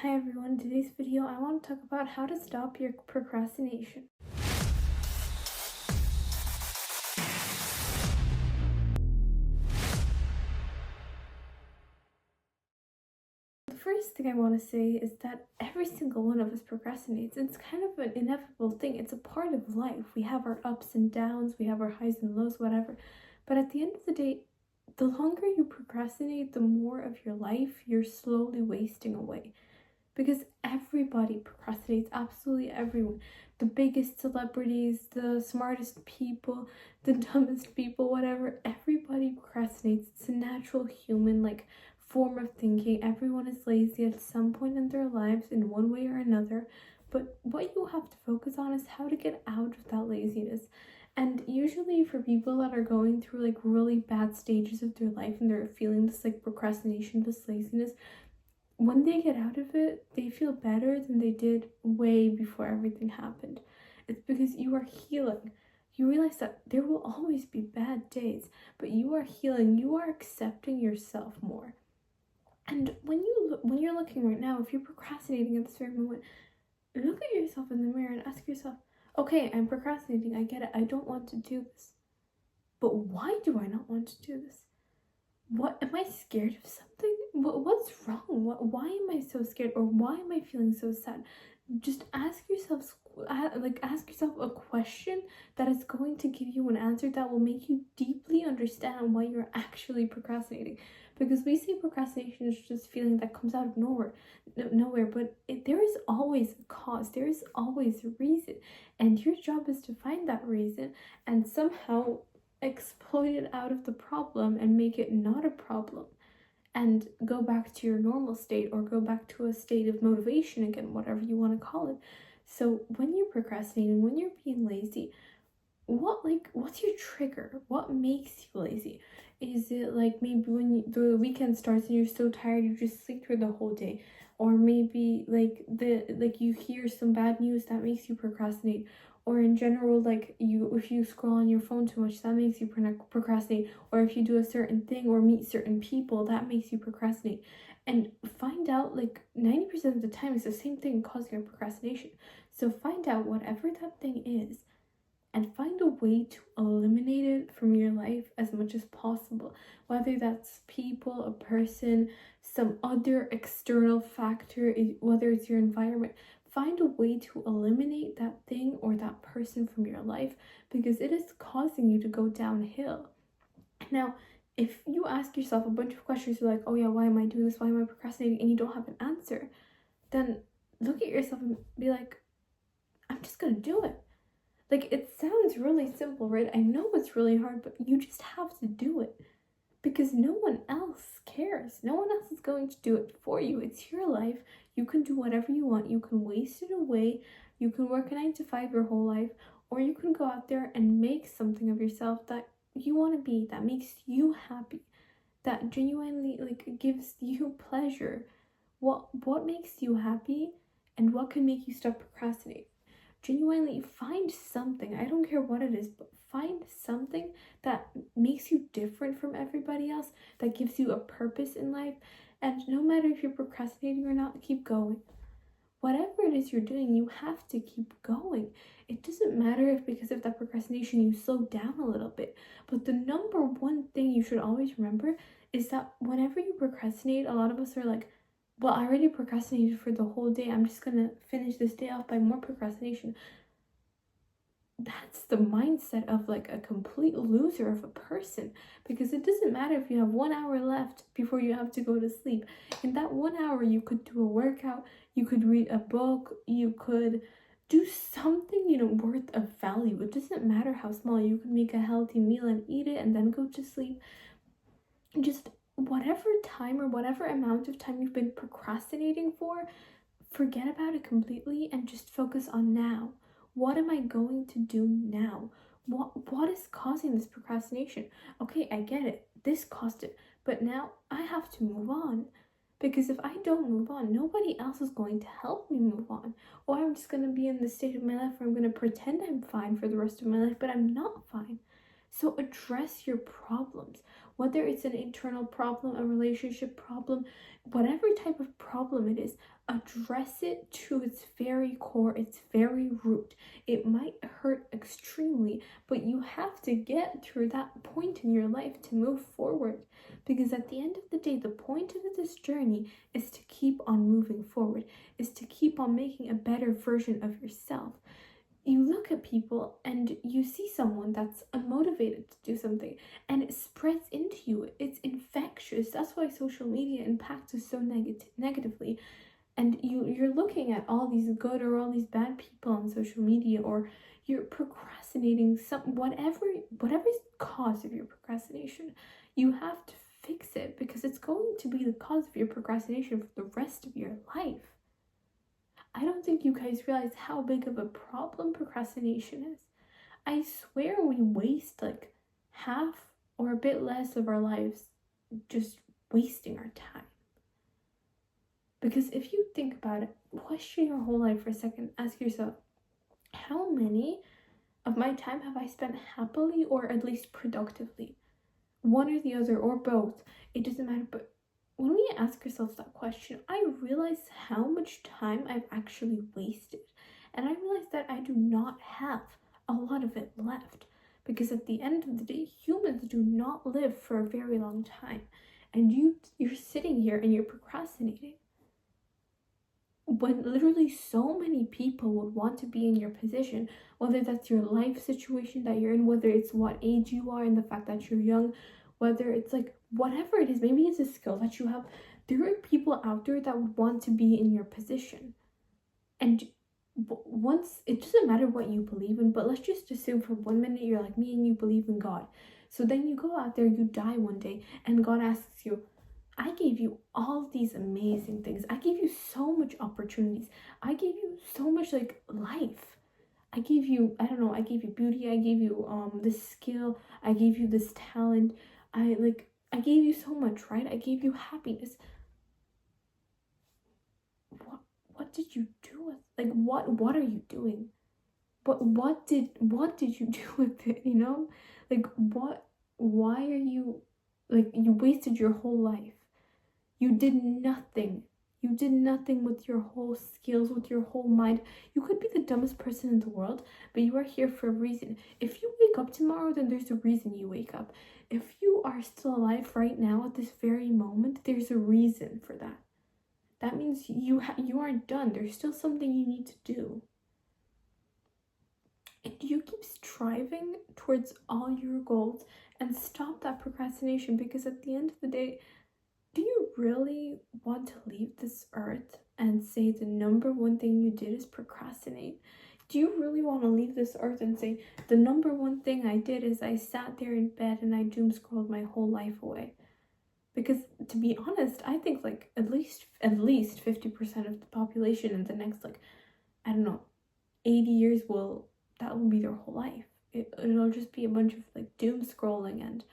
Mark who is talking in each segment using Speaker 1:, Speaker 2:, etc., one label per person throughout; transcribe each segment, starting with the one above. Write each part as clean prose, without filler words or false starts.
Speaker 1: Hi everyone, in today's video I want to talk about how to stop your procrastination. The first thing I want to say is that every single one of us procrastinates. It's kind of an inevitable thing. It's a part of life. We have our ups and downs, we have our highs and lows, whatever. But at the end of the day, the longer you procrastinate, the more of your life you're slowly wasting away. Because everybody procrastinates, absolutely everyone. The biggest celebrities, the smartest people, the dumbest people, whatever, everybody procrastinates. It's a natural human form of thinking. Everyone is lazy at some point in their lives in one way or another. But what you have to focus on is how to get out of that laziness. And usually for people that are going through really bad stages of their life and they're feeling this procrastination, this laziness, when they get out of it, they feel better than they did way before everything happened. It's because you are healing. You realize that there will always be bad days, but you are healing. You are accepting yourself more. And when you're looking right now, if you're procrastinating at this very moment, look at yourself in the mirror and ask yourself, okay, I'm procrastinating. I get it. I don't want to do this. But why do I not want to do this? What, am I scared of something? What's wrong? Why am I so scared, or why am I feeling so sad? Just ask yourself a question that is going to give you an answer that will make you deeply understand why you're actually procrastinating. Because we say procrastination is just feeling that comes out of nowhere, but there is always a cause. There is always a reason, and your job is to find that reason and somehow exploit it out of the problem and make it not a problem and go back to your normal state, or go back to a state of motivation again, whatever you want to call it. So when you're procrastinating, when you're being lazy, what's your trigger? What makes you lazy? Is it maybe when the weekend starts and you're so tired you just sleep through the whole day? Or maybe you hear some bad news that makes you procrastinate? Or in general, if you scroll on your phone too much, that makes you procrastinate. Or if you do a certain thing or meet certain people, that makes you procrastinate. And find out 90% of the time it's the same thing causing your procrastination. So find out whatever that thing is and find a way to eliminate it from your life as much as possible. Whether that's people, a person, some other external factor, whether it's your environment. Find a way to eliminate that thing or that person from your life, because it is causing you to go downhill. Now, if you ask yourself a bunch of questions, you're like, oh yeah, why am I doing this? Why am I procrastinating? And you don't have an answer, then look at yourself and be like, I'm just gonna do it. It sounds really simple, right? I know it's really hard, but you just have to do it. Because no one else cares. No one else is going to do it for you. It's your life. You can do whatever you want. You can waste it away. You can work a 9 to 5 your whole life. Or you can go out there and make something of yourself that you want to be, that makes you happy, that genuinely gives you pleasure. What makes you happy, and what can make you stop procrastinating? Genuinely find something. I don't care what it is, but find something that makes you different from everybody else, that gives you a purpose in life. And no matter if you're procrastinating or not, keep going. Whatever it is you're doing, you have to keep going. It doesn't matter if because of that procrastination you slow down a little bit. But the number one thing you should always remember is that whenever you procrastinate, a lot of us are like, well, I already procrastinated for the whole day. I'm just gonna finish this day off by more procrastination. That's the mindset of a complete loser of a person, because it doesn't matter if you have 1 hour left before you have to go to sleep. In that 1 hour, you could do a workout, you could read a book, you could do something, worth of value. It doesn't matter how small. You could make a healthy meal and eat it and then go to sleep. Just whatever time or whatever amount of time you've been procrastinating for, forget about it completely and just focus on now. What am I going to do now? What is causing this procrastination? Okay, I get it. This caused it. But now I have to move on. Because if I don't move on, nobody else is going to help me move on. Or I'm just going to be in the state of my life where I'm going to pretend I'm fine for the rest of my life, but I'm not fine. So address your problems, whether it's an internal problem, a relationship problem, whatever type of problem it is. Address it to its very core, its very root. It might hurt extremely, but you have to get through that point in your life to move forward. Because at the end of the day, the point of this journey is to keep on moving forward, is to keep on making a better version of yourself. You look at people and you see someone that's unmotivated to do something, and it spreads into you. It's infectious. That's why social media impacts us so negatively. And you're looking at all these good or all these bad people on social media, or you're procrastinating whatever's cause of your procrastination. You have to fix it, because it's going to be the cause of your procrastination for the rest of your life. I don't think you guys realize how big of a problem procrastination is. I swear we waste like half or a bit less of our lives just wasting our time. Because if you think about it, question your whole life for a second. Ask yourself, how many of my time have I spent happily or at least productively? One or the other, or both. It doesn't matter. But when we ask ourselves that question, I realize how much time I've actually wasted. And I realize that I do not have a lot of it left. Because at the end of the day, humans do not live for a very long time. And you're sitting here and you're procrastinating, when literally so many people would want to be in your position, whether that's your life situation that you're in, whether it's what age you are and the fact that you're young, whether it's like whatever it is, maybe it's a skill that you have. There are people out there that would want to be in your position. And once, it doesn't matter what you believe in, but let's just assume for 1 minute you're like me and you believe in God. So then you go out there, you die one day, and God asks you, I gave you all these amazing things. I gave you so much opportunities. I gave you so much like life. I gave you, I don't know, I gave you beauty. I gave you this skill. I gave you this talent. I gave you so much, right? I gave you happiness. What did you do with, like, what are you doing? But what did you do with it, you know? Like, why are you, like, you wasted your whole life. You did nothing. You did nothing with your whole skills, with your whole mind. You could be the dumbest person in the world, but you are here for a reason. If you wake up tomorrow, then there's a reason you wake up. If you are still alive right now at this very moment, there's a reason for that. That means you aren't done. There's still something you need to do. And you keep striving towards all your goals and stop that procrastination, because at the end of the day, do you really want to leave this earth and say the number one thing you did is procrastinate? Do you really want to leave this earth and say the number one thing I did is I sat there in bed and I doom scrolled my whole life away? Because to be honest, I think like at least 50% of the population in the next, like, I don't know, 80 years that will be their whole life. It'll just be a bunch of like doom scrolling and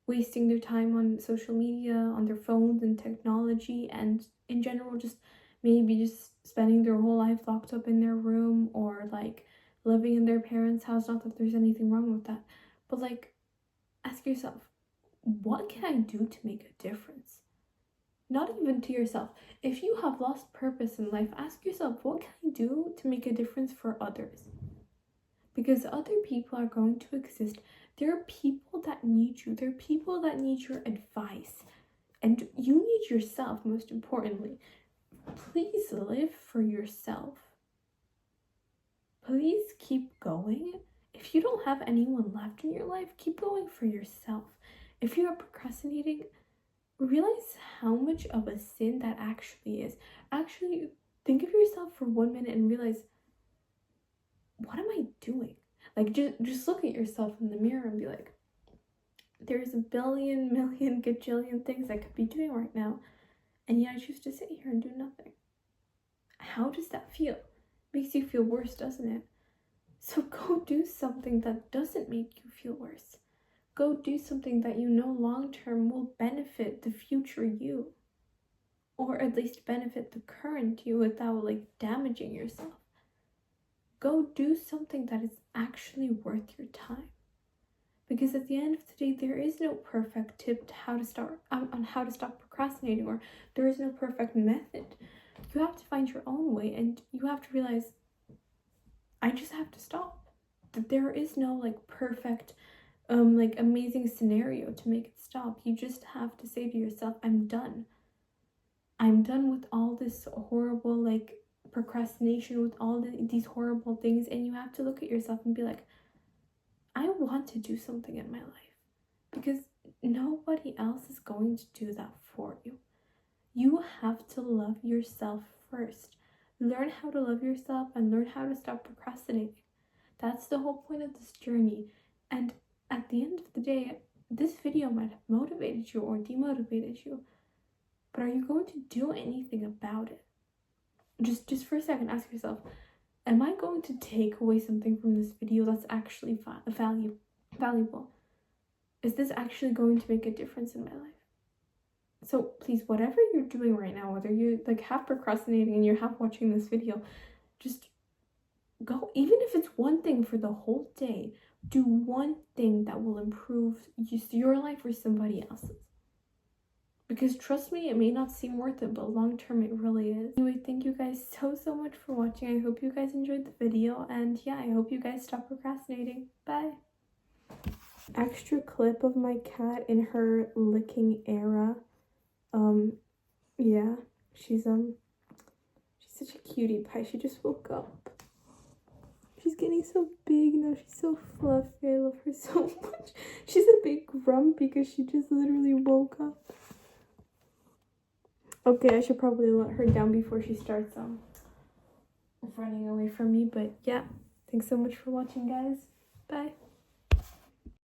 Speaker 1: wasting their time on social media, on their phones and technology, and in general just spending their whole life locked up in their room, or like living in their parents' house. Not that there's anything wrong with that, but like, ask yourself, what can I do to make a difference? Not even to yourself. If you have lost purpose in life, ask yourself, what can I do to make a difference for others? Because other people are going to exist. There are people that need you. There are people that need your advice. And you need yourself, most importantly. Please live for yourself. Please keep going. If you don't have anyone left in your life, keep going for yourself. If you are procrastinating, realize how much of a sin that actually is. Actually, think of yourself for 1 minute and realize, what am I doing? Like, just look at yourself in the mirror and be like, there's a billion, million, gajillion things I could be doing right now, and yet I choose to sit here and do nothing. How does that feel? Makes you feel worse, doesn't it? So go do something that doesn't make you feel worse. Go do something that you know long term will benefit the future you, or at least benefit the current you without like damaging yourself. Go do something that is actually worth your time. Because at the end of the day, there is no perfect tip to how to start on how to stop procrastinating, or there is no perfect method. you have to find your own way, and you have to realize, I just have to stop. That there is no like perfect like amazing scenario to make it stop. You just have to say to yourself, I'm done. I'm done with all this horrible like procrastination, with all these horrible things. And you have to look at yourself and be like, I want to do something in my life, because nobody else is going to do that for you. You have to love yourself first. Learn how to love yourself and learn how to stop procrastinating. That's the whole point of this journey. And at the end of the day, this video might have motivated you or demotivated you, but are you going to do anything about it? Just for a second, ask yourself, am I going to take away something from this video that's actually valuable? Is this actually going to make a difference in my life? So please, whatever you're doing right now, whether you're like half procrastinating and you're half watching this video, just go, even if it's one thing for the whole day, do one thing that will improve your life or somebody else's. Because trust me, it may not seem worth it, but long term it really is. Anyway, thank you guys so much for watching. I hope you guys enjoyed the video, and yeah, I hope you guys stop procrastinating. Bye. Extra clip of my cat in her licking era. Yeah, she's such a cutie pie. She just woke up. She's getting so big now. She's so fluffy. I love her so much. She's a bit grumpy because she just literally woke up. Okay, I should probably let her down before she starts running away from me. But yeah, thanks so much for watching, guys. Bye.